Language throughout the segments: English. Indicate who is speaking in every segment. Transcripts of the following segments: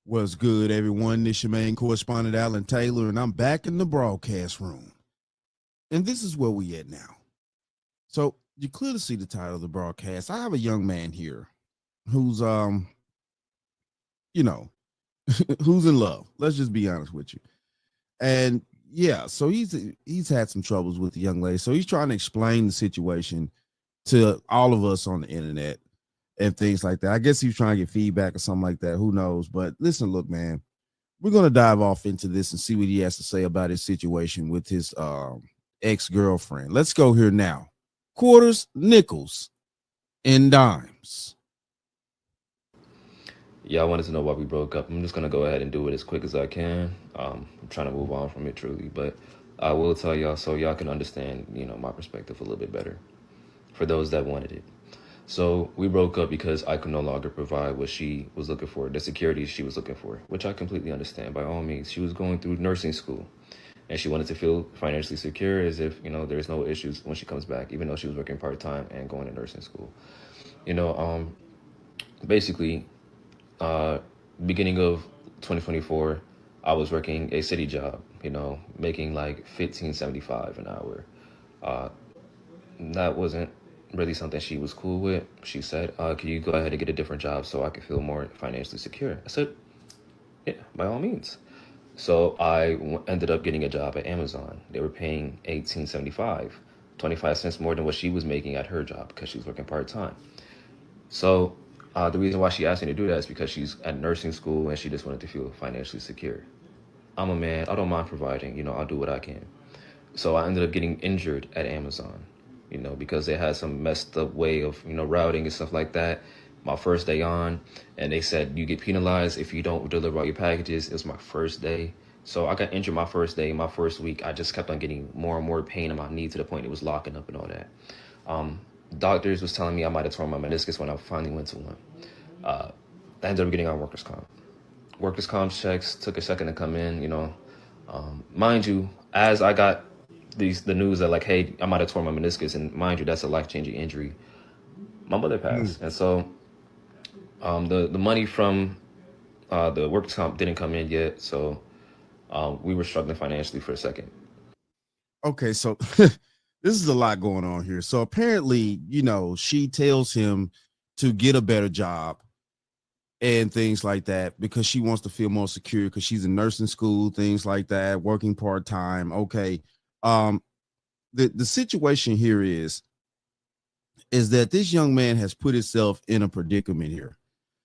Speaker 1: What's good, everyone? This your main correspondent, Alan Taylor, and I'm back in the broadcast room. And this is where we at now. So you clearly see the title of the broadcast. I have a young man here who's you know, who's in love. Let's just be honest with you. And yeah, so he's had some troubles with the young lady. So he's trying to explain the situation to all of us on the internet and things like that. I guess he's trying to get feedback or something like that. Who knows? But listen, look, man, we're gonna dive off into this and see what he has to say about his situation with his ex-girlfriend. Let's go here now. Quarters, nickels, and dimes.
Speaker 2: Yeah, I wanted to know why we broke up. I'm just gonna go ahead and do it as quick as I can. I'm trying to move on from it truly, but I will tell y'all so y'all can understand, my perspective a little bit better. For those that wanted it. So we broke up because I could no longer provide what she was looking for, the security she was looking for, which I completely understand. By all means, she was going through nursing school, and she wanted to feel financially secure, as if there's no issues when she comes back, even though she was working part time and going to nursing school. You know, basically, uh, beginning of 2024, I was working a city job, making like 15.75 an hour. Uh, that wasn't really something she was cool with. She said, can you go ahead and get a different job so I can feel more financially secure? I said, yeah, by all means. So ended up getting a job at Amazon. They were paying 18.75, 25 cents more than what she was making at her job because she was working part-time. So the reason why she asked me to do that is because she's at nursing school and she just wanted to feel financially secure. I'm a man. I don't mind providing. I'll do what I can. So I ended up getting injured at Amazon, because they had some messed up way of, routing and stuff like that. My first day on, and they said you get penalized if you don't deliver all your packages. It was my first day. So I got injured my first day. My first week, I just kept on getting more and more pain in my knee to the point it was locking up and all that. Doctors was telling me I might have torn my meniscus when I finally went to one. I ended up getting on workers' comp. Workers' comp checks took a second to come in, Mind you, as I got the news that like, hey, I might have torn my meniscus, and mind you, that's a life-changing injury. My mother passed, and so the money from the workers' comp didn't come in yet, so we were struggling financially for a second.
Speaker 1: Okay, so this is a lot going on here. So apparently, she tells him to get a better job and things like that because she wants to feel more secure because she's in nursing school, things like that, working part-time. Okay. Um, the situation here is that this young man has put himself in a predicament here.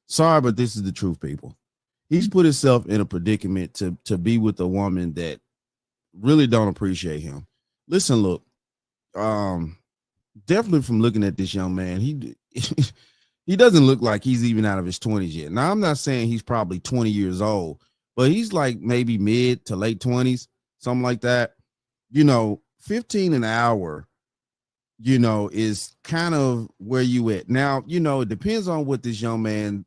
Speaker 1: Sorry, but this is the truth, people. He's put himself in a predicament to be with a woman that really don't appreciate him. Listen, look, definitely from looking at this young man, he he doesn't look like he's even out of his 20s yet. Now, I'm not saying he's probably 20 years old, but he's like maybe mid to late 20s, something like that. 15 an hour, is kind of where you at. Now, it depends on what this young man,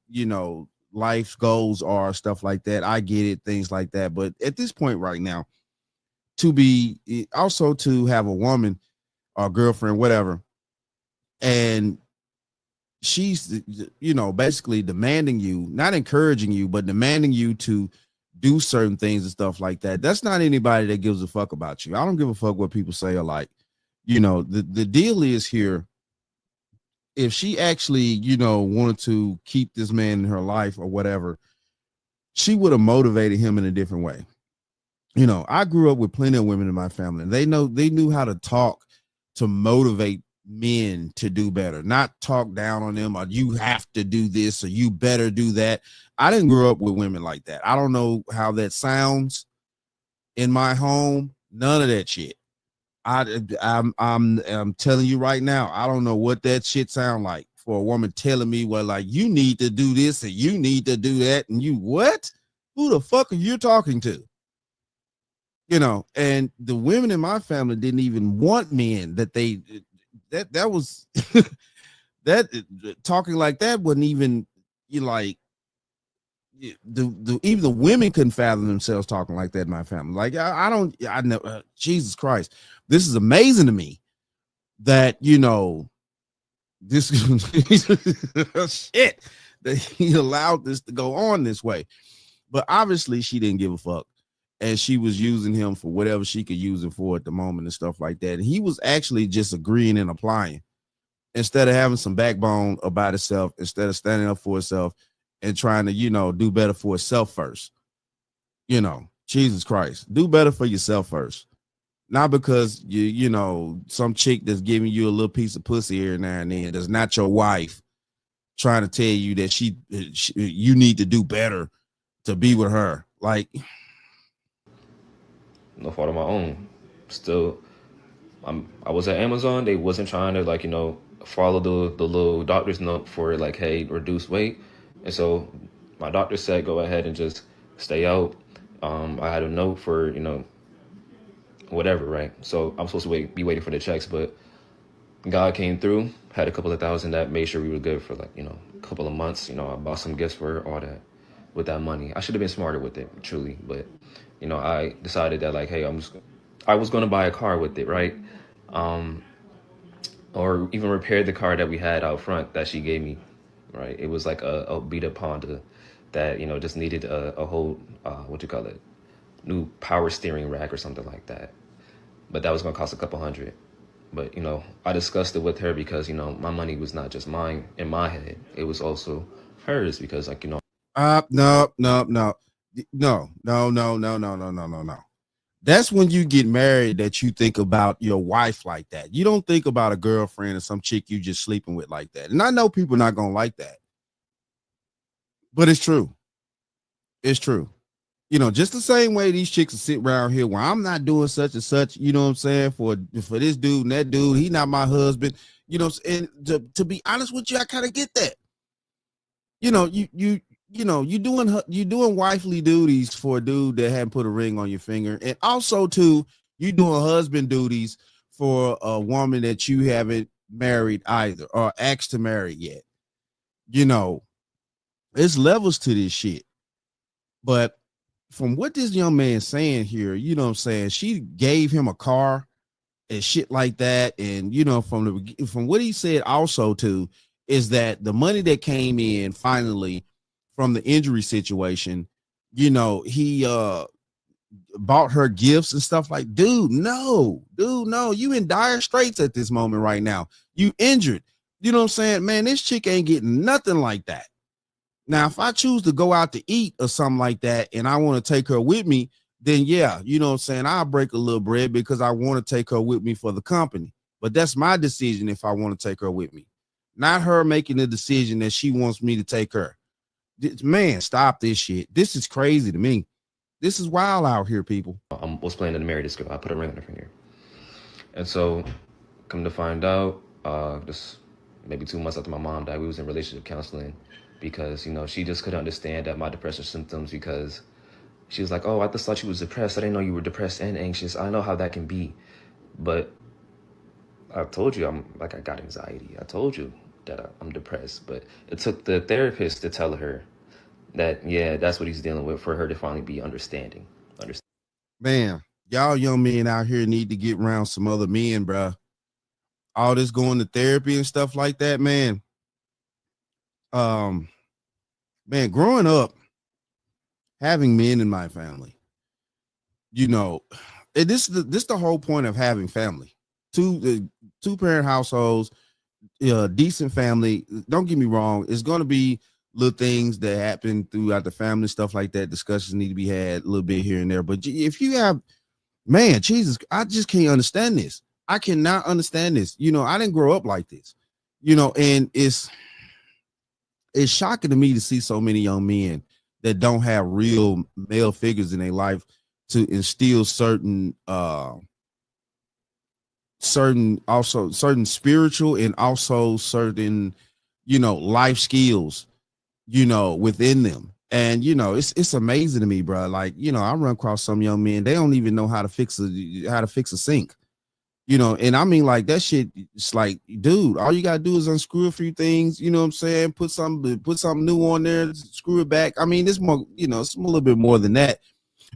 Speaker 1: life's goals are, stuff like that. I get it, things like that. But at this point right now, to be also to have a woman or girlfriend, whatever, and she's basically demanding you, not encouraging you, but demanding you to do certain things and stuff like that. That's not anybody that gives a fuck about you. I don't give a fuck what people say or like. The deal is here, if she actually wanted to keep this man in her life or whatever, she would have motivated him in a different way. I grew up with plenty of women in my family, and they knew how to talk to motivate men to do better, not talk down on them or you have to do this or you better do that. I didn't grow up with women like that. I don't know how that sounds in my home. None of that shit. I'm telling you right now, I don't know what that shit sound like for a woman telling me, well, like, you need to do this and you need to do that, and you what? Who the fuck are you talking to? And the women in my family didn't even want men that was that talking like that wasn't even like even the women couldn't fathom themselves talking like that in my family. Like I know, Jesus Christ, this is amazing to me that this shit that he allowed this to go on this way. But obviously she didn't give a fuck. And she was using him for whatever she could use him for at the moment and stuff like that. And he was actually just agreeing and applying instead of having some backbone about himself, instead of standing up for himself and trying to, do better for himself first. Jesus Christ, do better for yourself first. Not because some chick that's giving you a little piece of pussy here and there and then that's not your wife trying to tell you that you need to do better to be with her. Like,
Speaker 2: no fault of my own. Still, I was at Amazon. They wasn't trying to follow the little doctor's note for like, hey, reduce weight. And so my doctor said, go ahead and just stay out. I had a note for whatever, right? So I'm supposed to be waiting for the checks, but God came through, had a couple of thousand that made sure we were good for a couple of months. I bought some gifts for her, all that with that money. I should have been smarter with it, truly, but I decided that like, hey, I was going to buy a car with it, right? Or even repair the car that we had out front that she gave me, right? It was like a beat up Honda that just needed a whole new power steering rack or something like that. But that was going to cost a couple hundred. But I discussed it with her because my money was not just mine in my head; it was also hers because no.
Speaker 1: That's when you get married that you think about your wife like that. You don't think about a girlfriend or some chick you just sleeping with like that. And I know people are not gonna like that, but it's true. It's true. Just the same way these chicks will sit around here where I'm not doing such and such, you know what I'm saying, for this dude and that dude, he not my husband, and to be honest with you, I kind of get that. You doing wifely duties for a dude that hadn't put a ring on your finger, and also too, you doing husband duties for a woman that you haven't married either or asked to marry yet. There's levels to this shit. But from what this young man's saying here, you know what I'm saying, she gave him a car and shit like that. And, from what he said also too, is that the money that came in finally from the injury situation, he bought her gifts and stuff like, dude, no, you in dire straits at this moment right now. You injured. You know what I'm saying? Man, this chick ain't getting nothing like that. Now, if I choose to go out to eat or something like that and I want to take her with me, then yeah, you know what I'm saying, I'll break a little bread because I want to take her with me for the company. But that's my decision if I want to take her with me. Not her making the decision that she wants me to take her. Man, stop this shit. This is crazy to me. This is wild out here, people.
Speaker 2: I was planning to marry this girl. I put a ring on her finger. And so, come to find out, just maybe 2 months after my mom died, we was in relationship counseling because, she just couldn't understand that my depression symptoms because she was like, oh, I just thought you was depressed. I didn't know you were depressed and anxious. I know how that can be. But I told you I got anxiety. I told you that I'm depressed. But it took the therapist to tell her that, yeah, that's what he's dealing with for her to finally be understanding.
Speaker 1: Man, y'all young men out here need to get around some other men, bro. All this going to therapy and stuff like that, man. Man, growing up, having men in my family, this is the whole point of having family. Two parent households, decent family. Don't get me wrong, it's going to be little things that happen throughout the family, stuff like that. Discussions need to be had a little bit here and there. But if you have, man, Jesus, I just can't understand this. I cannot understand this. I didn't grow up like this, and it's shocking to me to see so many young men that don't have real male figures in their life to instill certain spiritual and also certain, life skills, within them. And, it's amazing to me, bro. Like, I run across some young men, they don't even know how to fix a sink, and I mean, like, that shit, it's like, dude, all you gotta do is unscrew a few things, you know what I'm saying? Put something new on there, screw it back. I mean, it's more, it's a little bit more than that,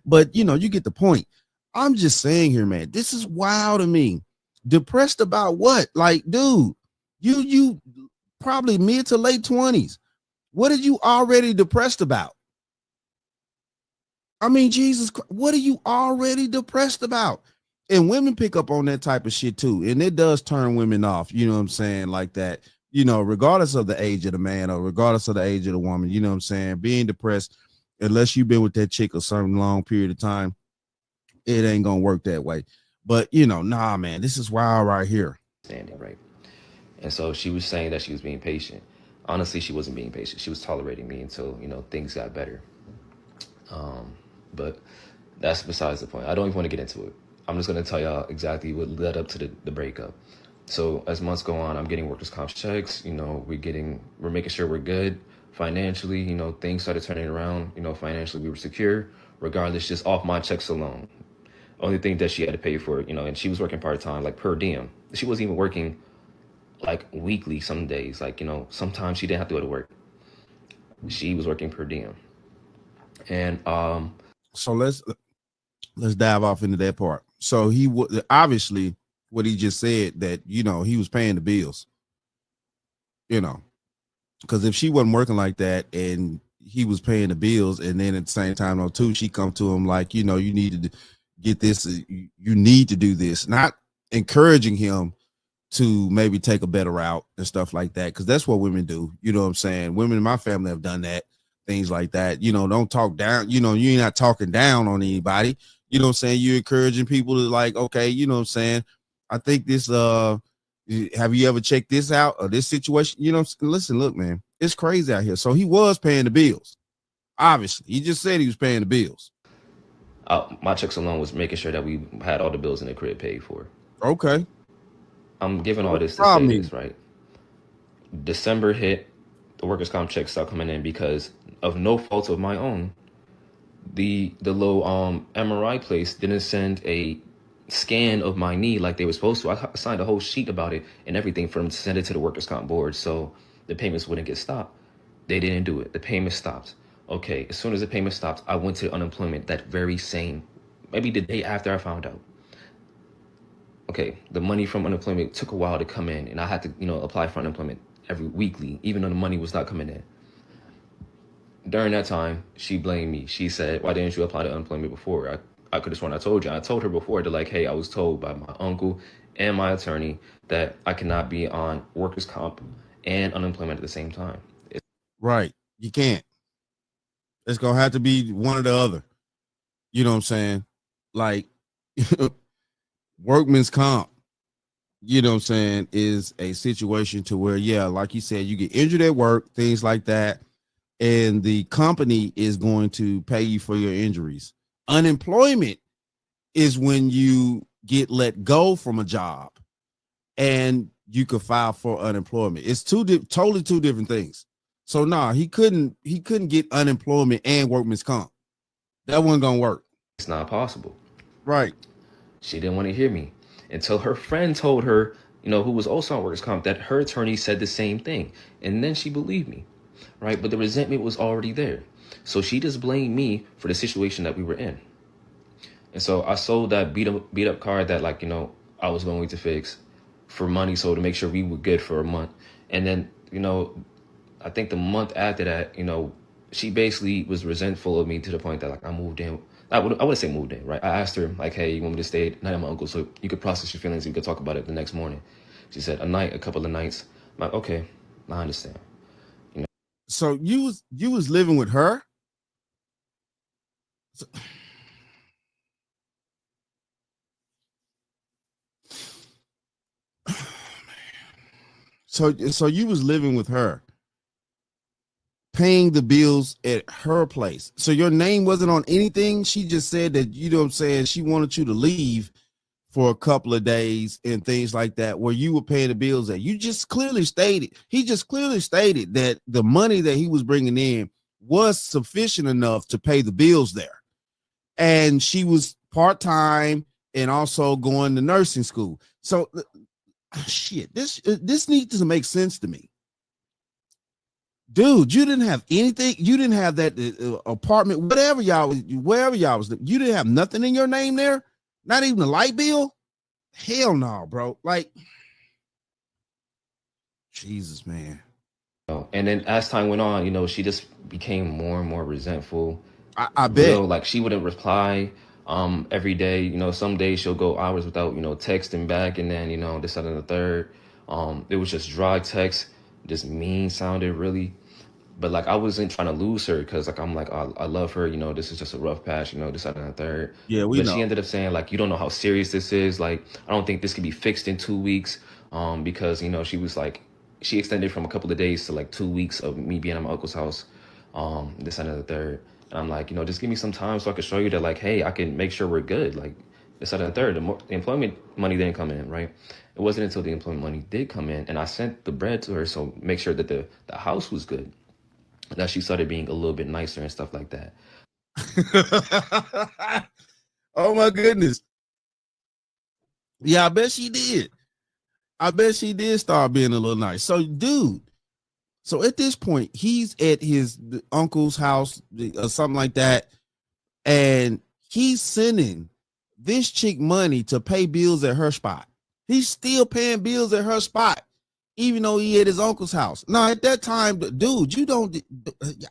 Speaker 1: but you get the point. I'm just saying here, man, this is wild to me. Depressed about what? Like, dude, you probably mid to late 20s. What are you already depressed about? I mean, Jesus Christ, what are you already depressed about? And women pick up on that type of shit too. And it does turn women off, you know what I'm saying? Like that, regardless of the age of the man or regardless of the age of the woman, you know what I'm saying? Being depressed, unless you've been with that chick a certain long period of time, it ain't gonna work that way. But nah, man, this is wild right here.
Speaker 2: Standing, right? And so she was saying that she was being patient. Honestly, she wasn't being patient. She was tolerating me until, things got better. But that's besides the point. I don't even want to get into it. I'm just going to tell y'all exactly what led up to the breakup. So as months go on, I'm getting workers' comp checks. We're making sure we're good financially. Things started turning around. Financially we were secure, regardless, just off my checks alone. Only thing that she had to pay for, and she was working part-time, like per diem. She wasn't even working like weekly some days. Like, sometimes she didn't have to go to work. She was working per diem. And
Speaker 1: So let's dive off into that part. So he would obviously what he just said that he was paying the bills. Because if she wasn't working like that and he was paying the bills, and then at the same time, though, too, she come to him like, you need to get this, you need to do this, not encouraging him to maybe take a better route and stuff like that, because that's what women do. You know what I'm saying? Women in my family have done that, things like that. Don't talk down. You're not talking down on anybody. You know what I'm saying? You're encouraging people to like, okay, you know what I'm saying? I think this, have you ever checked this out or this situation? Listen, look, man, it's crazy out here. So he was paying the bills. Obviously, he just said he was paying the bills.
Speaker 2: My checks alone was making sure that we had all the bills in the crib paid for.
Speaker 1: Okay.
Speaker 2: I'm giving all this to say this, right? December hit, the workers' comp checks start coming in because of no fault of my own. The little MRI place didn't send a scan of my knee like they were supposed to. I signed a whole sheet about it and everything for them to send it to the workers' comp board so the payments wouldn't get stopped. They didn't do it. The payment stopped. Okay, as soon as the payment stopped, I went to unemployment that very same, maybe the day after I found out. Okay, the money from unemployment took a while to come in, and I had to, apply for unemployment every weekly, even though the money was not coming in. During that time, she blamed me. She said, "Why didn't you apply to unemployment before?" I could have sworn I told you. I told her before to like, hey, I was told by my uncle and my attorney that I cannot be on workers' comp and unemployment at the same time.
Speaker 1: Right. You can't. It's going to have to be one or the other. You know what I'm saying? Like, workman's comp, you know what I'm saying, is a situation to where, yeah, like you said, you get injured at work, things like that, and the company is going to pay you for your injuries. Unemployment is when you get let go from a job and you could file for unemployment. It's totally two different things. So he couldn't get unemployment and workman's comp. That wasn't gonna work.
Speaker 2: It's not possible.
Speaker 1: Right.
Speaker 2: She didn't want to hear me until her friend told her, who was also on workers' comp, that her attorney said the same thing. And then she believed me, right? But the resentment was already there. So she just blamed me for the situation that we were in. And so I sold that beat up car that I was going to fix for money, so to make sure we were good for a month. And then, I think the month after that, she basically was resentful of me to the point that I moved in. I wouldn't say moved in, right? I asked her like, hey, you want me to stay the night at my uncle's so you could process your feelings, you could talk about it the next morning. She said a couple of nights. I'm like, okay, I understand.
Speaker 1: So you was living with her? So you was living with her, paying the bills at her place. So your name wasn't on anything. She just said that, you know what I'm saying, she wanted you to leave for a couple of days and things like that, where you were paying the bills that he just clearly stated that the money that he was bringing in was sufficient enough to pay the bills there. And she was part-time and also going to nursing school. So shit, this needs to make sense to me. Dude, you didn't have anything. You didn't have that apartment, wherever y'all was. You didn't have nothing in your name there. Not even a light bill. Hell no, bro. Like, Jesus, man.
Speaker 2: And then as time went on, she just became more and more resentful.
Speaker 1: I bet.
Speaker 2: real. Like she wouldn't reply every day. You know, some days she'll go hours without, you know, texting back, and then, you know, this, that, and the third. It was just dry text, just mean sounded really. But like I wasn't trying to lose her because like I'm like I love her, you know, this is just a rough patch, you know, this, that, and the third.
Speaker 1: Yeah, we
Speaker 2: But she
Speaker 1: know.
Speaker 2: ended up saying like, you don't know how serious this is. Like I don't think this can be fixed in 2 weeks. Because, you know, she was like, she extended from a couple of days to like 2 weeks of me being at my uncle's house, this, that, and the third. And I'm like, you know, just give me some time so I can show you that like, hey, I can make sure we're good. Like this, that, and the third. The employment money didn't come in, right? It wasn't until the employment money did come in and I sent the bread to her, so make sure that the house was good, that she started being a little bit nicer and stuff like that.
Speaker 1: Oh my goodness. Yeah, I bet she did. I bet she did start being a little nice. So, dude, so at this point, he's at his uncle's house or something like that, and he's sending this chick money to pay bills at her spot. He's still paying bills at her spot, even though he at his uncle's house. Now, at that time, dude,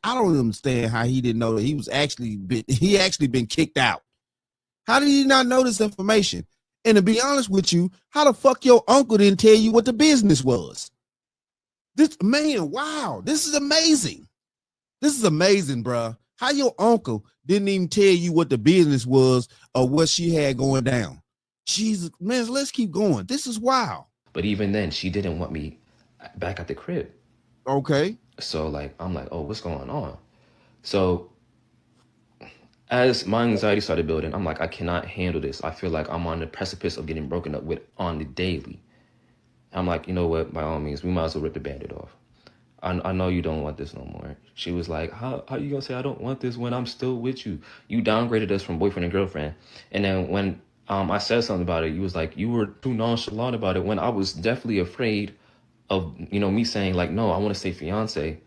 Speaker 1: I don't understand how he didn't know that he actually been kicked out. How did he not know this information? And to be honest with you, how the fuck your uncle didn't tell you what the business was? This man, wow, this is amazing. This is amazing, bro. How your uncle didn't even tell you what the business was or what she had going down. Jesus, man, let's keep going. This is wild.
Speaker 2: But even then, she didn't want me back at the crib.
Speaker 1: Okay.
Speaker 2: So like, I'm like, oh, what's going on? So as my anxiety started building, I'm like, I cannot handle this. I feel like I'm on the precipice of getting broken up with on the daily. I'm like, you know what? By all means, we might as well rip the Band-Aid off. I know you don't want this no more. She was like, how you gonna say I don't want this when I'm still with you? You downgraded us from boyfriend and girlfriend. And then when I said something about it, you was like, you were too nonchalant about it, when I was definitely afraid of, you know, me saying like, no, I want to stay fiance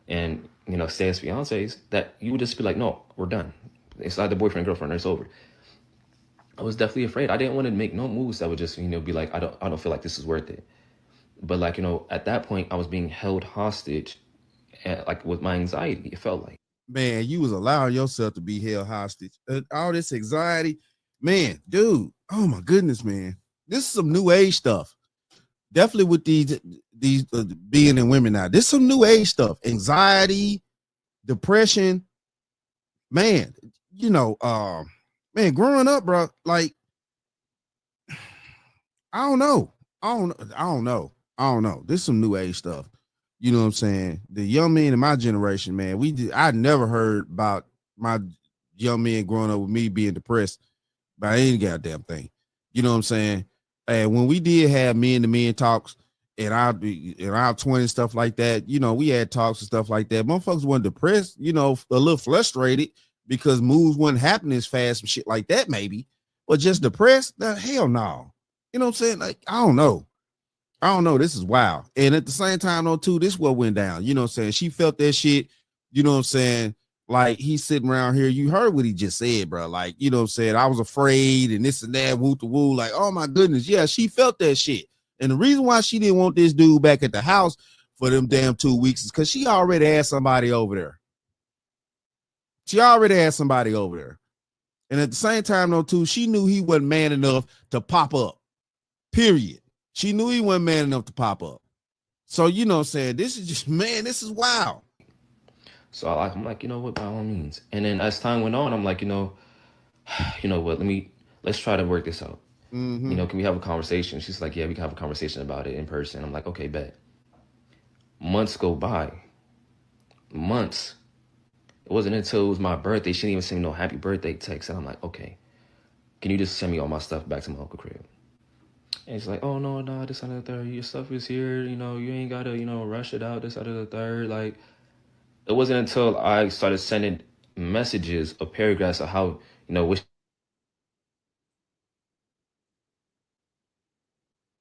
Speaker 2: and, you know, stay as fiancés, that you would just be like, no, we're done. It's either boyfriend and girlfriend or it's over. I was definitely afraid. I didn't want to make no moves that would just, you know, be like, I don't feel like this is worth it. But like, you know, at that point I was being held hostage, like with my anxiety, it felt like.
Speaker 1: Man, you was allowing yourself to be held hostage. All this anxiety, man, dude. Oh my goodness, man. This is some new age stuff. Definitely with these being in women now. This is some new age stuff. Anxiety, depression. Man, you know, man, growing up, bro, like I don't know. I don't know. This is some new age stuff. You know what I'm saying? The young men in my generation, man, I never heard about my young men growing up with me being depressed by any goddamn thing. You know what I'm saying? And when we did have men to men talks in our 20s, stuff like that, you know, we had talks and stuff like that. Motherfuckers weren't depressed, you know, a little frustrated because moves wasn't happening as fast and shit like that, maybe, but just depressed. Hell no. You know what I'm saying? Like, I don't know. This is wild. And at the same time, though, too, this what went down. You know what I'm saying? She felt that shit. You know what I'm saying? Like, he's sitting around here. You heard what he just said, bro. Like, you know what I'm saying? I was afraid and this and that, woo to woo. Like, oh my goodness. Yeah, she felt that shit. And the reason why she didn't want this dude back at the house for them damn 2 weeks is because she already had somebody over there. And at the same time, though, too, she knew he wasn't man enough to pop up. Period. She knew he wasn't man enough to pop up. So, you know what I'm saying? This is just, man, this is wild.
Speaker 2: So I'm like, you know what, by all means. And then as time went on, I'm like, you know what, let's try to work this out.
Speaker 1: Mm-hmm.
Speaker 2: You know, can we have a conversation? She's like, yeah, we can have a conversation about it in person. I'm like, okay, bet. Months go by. Months. It wasn't until it was my birthday, she didn't even send me no happy birthday text. And I'm like, okay, can you just send me all my stuff back to my uncle crib? And she's like, oh, no, this, that, and the third. Your stuff is here. You know, you ain't got to, you know, rush it out, this, that, and the third. Like, it wasn't until I started sending messages or paragraphs of how, you know, what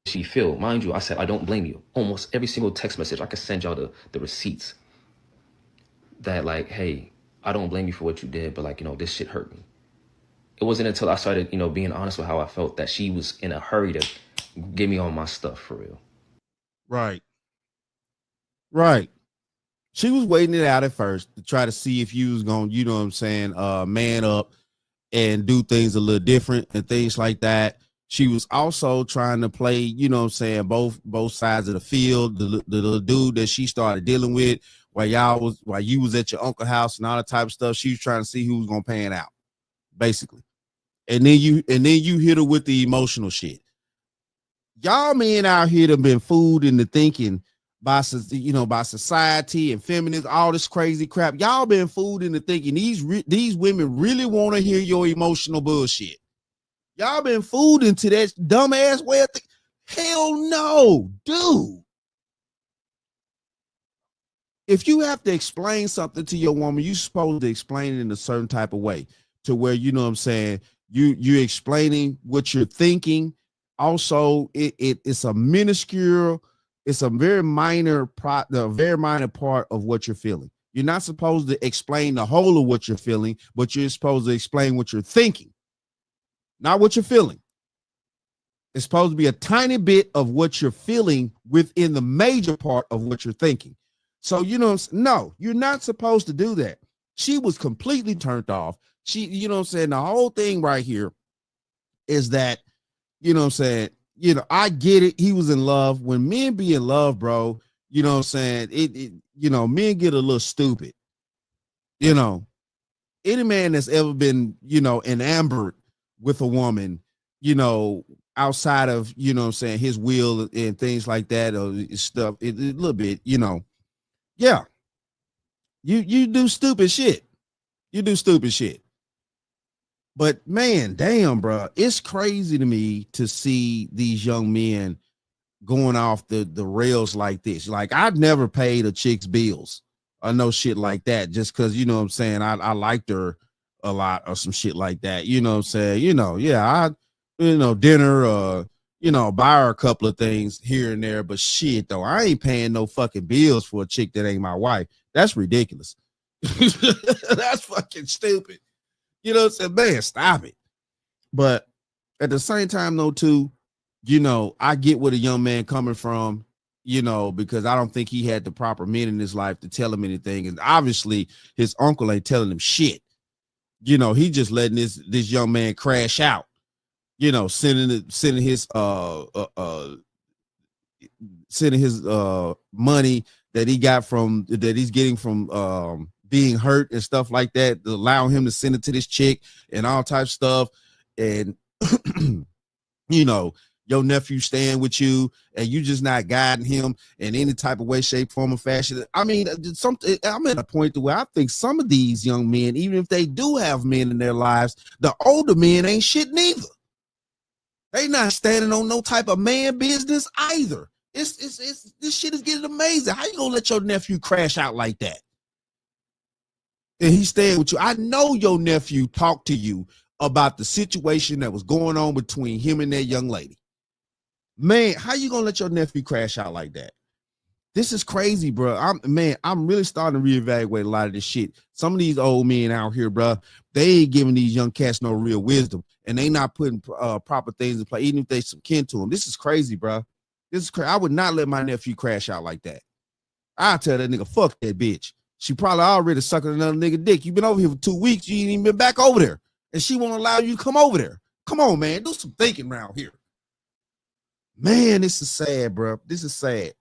Speaker 2: she feel. Mind you, I said, I don't blame you. Almost every single text message, I could send y'all the receipts. That, like, hey, I don't blame you for what you did, but, like, you know, this shit hurt me. It wasn't until I started, you know, being honest with how I felt that she was in a hurry to give me all my stuff for real.
Speaker 1: Right. She was waiting it out at first to try to see if you was going, you know what I'm saying, man up and do things a little different and things like that. She was also trying to play, you know what I'm saying, both sides of the field. The dude that she started dealing with while you was at your uncle's house and all that type of stuff, she was trying to see who was gonna pan out, basically. And then you hit her with the emotional shit. Y'all men out here have been fooled into thinking by society and feminists, all this crazy crap. Y'all been fooled into thinking these women really want to hear your emotional bullshit. Y'all been fooled into that dumbass way of thinking. Hell no, dude. If you have to explain something to your woman, you're supposed to explain it in a certain type of way to where, you know what I'm saying, you're explaining what you're thinking. Also, it's a minuscule, it's a very minor part of what you're feeling. You're not supposed to explain the whole of what you're feeling, but you're supposed to explain what you're thinking, not what you're feeling. It's supposed to be a tiny bit of what you're feeling within the major part of what you're thinking. So, you know, no, you're not supposed to do that. She was completely turned off. You know what I'm saying? The whole thing right here is that, you know what I'm saying? You know, I get it. He was in love. When men be in love, bro, you know what I'm saying? You know, men get a little stupid. You know, any man that's ever been, you know, enamored with a woman, you know, outside of, you know what I'm saying, his will and things like that, or stuff, a little bit, you know, yeah, you do stupid shit. You do stupid shit. But man, damn, bro, it's crazy to me to see these young men going off the rails like this. Like, I'd never paid a chick's bills or no shit like that, just because, you know what I'm saying, I liked her a lot or some shit like that. You know what I'm saying? You know, yeah, dinner, you know, buy her a couple of things here and there. But shit, though, I ain't paying no fucking bills for a chick that ain't my wife. That's ridiculous. That's fucking stupid. You know what I'm saying? Man, stop it. But at the same time, though, too, you know, I get where the young man coming from, you know, because I don't think he had the proper men in his life to tell him anything. And obviously his uncle ain't telling him shit. You know, he just letting this young man crash out, you know, sending his money that he got that he's getting from being hurt and stuff like that, allowing him to send it to this chick and all types of stuff. And you know, your nephew staying with you and you just not guiding him in any type of way, shape, form, or fashion. I mean, I'm at a point to where I think some of these young men, even if they do have men in their lives, the older men ain't shit neither. They not standing on no type of man business either. It's this shit is getting amazing. How you gonna let your nephew crash out like that? And he's staying with you. I know your nephew talked to you about the situation that was going on between him and that young lady. Man, how you gonna let your nephew crash out like that? This is crazy, bro. I'm really starting to reevaluate a lot of this shit. Some of these old men out here, bro, they ain't giving these young cats no real wisdom, and they not putting proper things in play, even if they some kin to them. This is crazy, bro. This is crazy. I would not let my nephew crash out like that. I'll tell that nigga, fuck that bitch. She probably already sucking another nigga dick. You've been over here for 2 weeks. You ain't even been back over there. And she won't allow you to come over there. Come on, man. Do some thinking around here. Man, this is sad, bro. This is sad.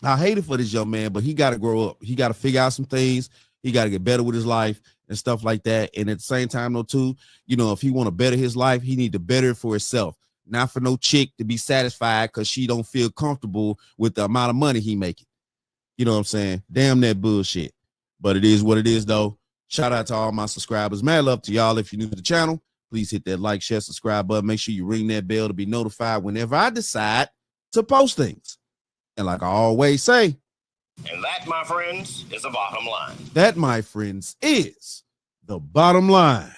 Speaker 1: I hate it for this young man, but he got to grow up. He got to figure out some things. He got to get better with his life and stuff like that. And at the same time, though, too, you know, if he want to better his life, he need to better it for himself. Not for no chick to be satisfied because she don't feel comfortable with the amount of money he making. You know what I'm saying? Damn that bullshit. But it is what it is, though. Shout out to all my subscribers. Mad love to y'all. If you're new to the channel, please hit that like, share, subscribe button. Make sure you ring that bell to be notified whenever I decide to post things. And like I always say,
Speaker 3: and that, my friends, is the bottom line.
Speaker 1: That, my friends, is the bottom line.